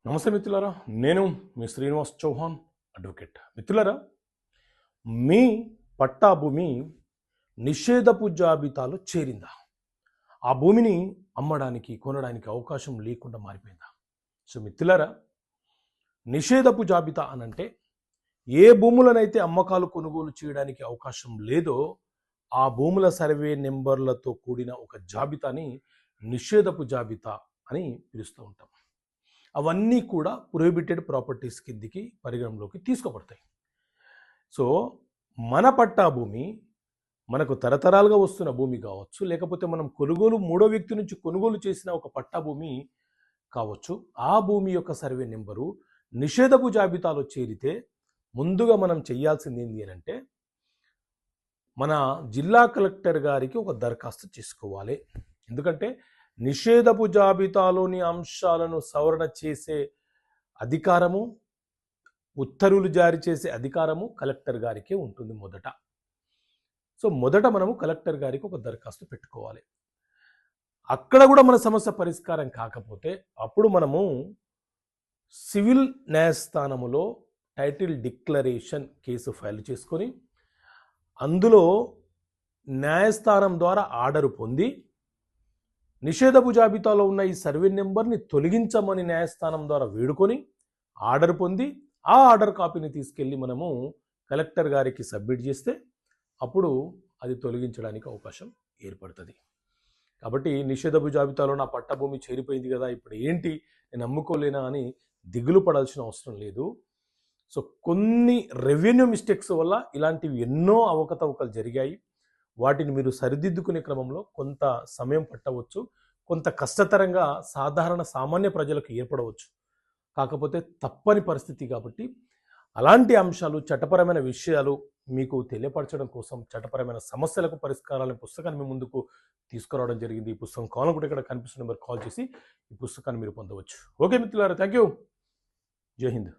నమస్తే మిత్రులారా, నేను మీ శ్రీనివాస్ చౌహాన్ అడ్వకేట్. మిత్రులారా, మీ పట్టా భూమి నిషేధపు జాబితాలో చేరిందా? ఆ భూమిని అమ్మడానికి కొనడానికి అవకాశం లేకుండా మారిపోయిందా? సో మిత్రులారా, నిషేధపు జాబితా అనంటే ఏ భూములనైతే అమ్మకాలు కొనుగోలు చేయడానికి అవకాశం లేదో ఆ భూముల సర్వే నెంబర్లతో కూడిన ఒక జాబితాని నిషేధపు జాబితా అని పిలుస్తూ ఉంటాం. అవన్నీ కూడా ప్రొహిబిటెడ్ ప్రాపర్టీస్ కిందికి పరిగణలోకి తీసుకోబడతాయి. సో మన పట్టా భూమి మనకు తరతరాలుగా వస్తున్న భూమి కావచ్చు, లేకపోతే మనం మూడో వ్యక్తి నుంచి కొనుగోలు చేసిన ఒక పట్టా భూమి కావచ్చు. ఆ భూమి యొక్క సర్వే నెంబరు నిషేధపు జాబితాలో చేరితే ముందుగా మనం చేయాల్సింది ఏంటి అని అంటే, మన జిల్లా కలెక్టర్ గారికి ఒక దరఖాస్తు చేసుకోవాలి. ఎందుకంటే నిషేధపు జాబితాలోని అంశాలను సవరణ చేసే అధికారము, ఉత్తర్వులు జారీ చేసే అధికారము కలెక్టర్ గారికే ఉంటుంది మొదట. సో మొదట మనము కలెక్టర్ గారికి ఒక దరఖాస్తు పెట్టుకోవాలి. అక్కడ కూడా మన సమస్య పరిష్కారం కాకపోతే అప్పుడు మనము సివిల్ న్యాయస్థానములో టైటిల్ డిక్లరేషన్ కేసు ఫైల్ చేసుకొని అందులో న్యాయస్థానం ద్వారా ఆర్డర్ పొంది నిషేధపు జాబితాలో ఉన్న ఈ సర్వే నెంబర్ని తొలగించమని న్యాయస్థానం ద్వారా వేడుకొని ఆర్డర్ పొంది ఆ ఆర్డర్ కాపీని తీసుకెళ్ళి మనము కలెక్టర్ గారికి సబ్మిట్ చేస్తే అప్పుడు అది తొలగించడానికి అవకాశం ఏర్పడుతుంది. కాబట్టి నిషేధపు జాబితాలో నా పట్టభూమి చేరిపోయింది కదా, ఇప్పుడు ఏంటి, నేను అమ్ముకోలేనా అని దిగులు పడాల్సిన అవసరం లేదు. సో కొన్ని రెవెన్యూ మిస్టేక్స్ వల్ల ఇలాంటివి ఎన్నో అవకతవకలు జరిగాయి. వాటిని మీరు సరిదిద్దుకునే క్రమంలో కొంత సమయం పట్టవచ్చు, కొంత కష్టతరంగా సాధారణ సామాన్య ప్రజలకు ఏర్పడవచ్చు. కాకపోతే తప్పని పరిస్థితి కాబట్టి అలాంటి అంశాలు, చట్టపరమైన విషయాలు మీకు తెలియపరచడం కోసం చట్టపరమైన సమస్యలకు పరిష్కారాల పుస్తకాన్ని మీ ముందుకు తీసుకురావడం జరిగింది. ఈ పుస్తకం కావాలనుకుంటే ఇక్కడ కనిపిస్తున్న నెంబర్ కాల్ చేసి ఈ పుస్తకాన్ని మీరు పొందవచ్చు. ఓకే మిత్రులారా, థ్యాంక్ యూ. జై హింద్.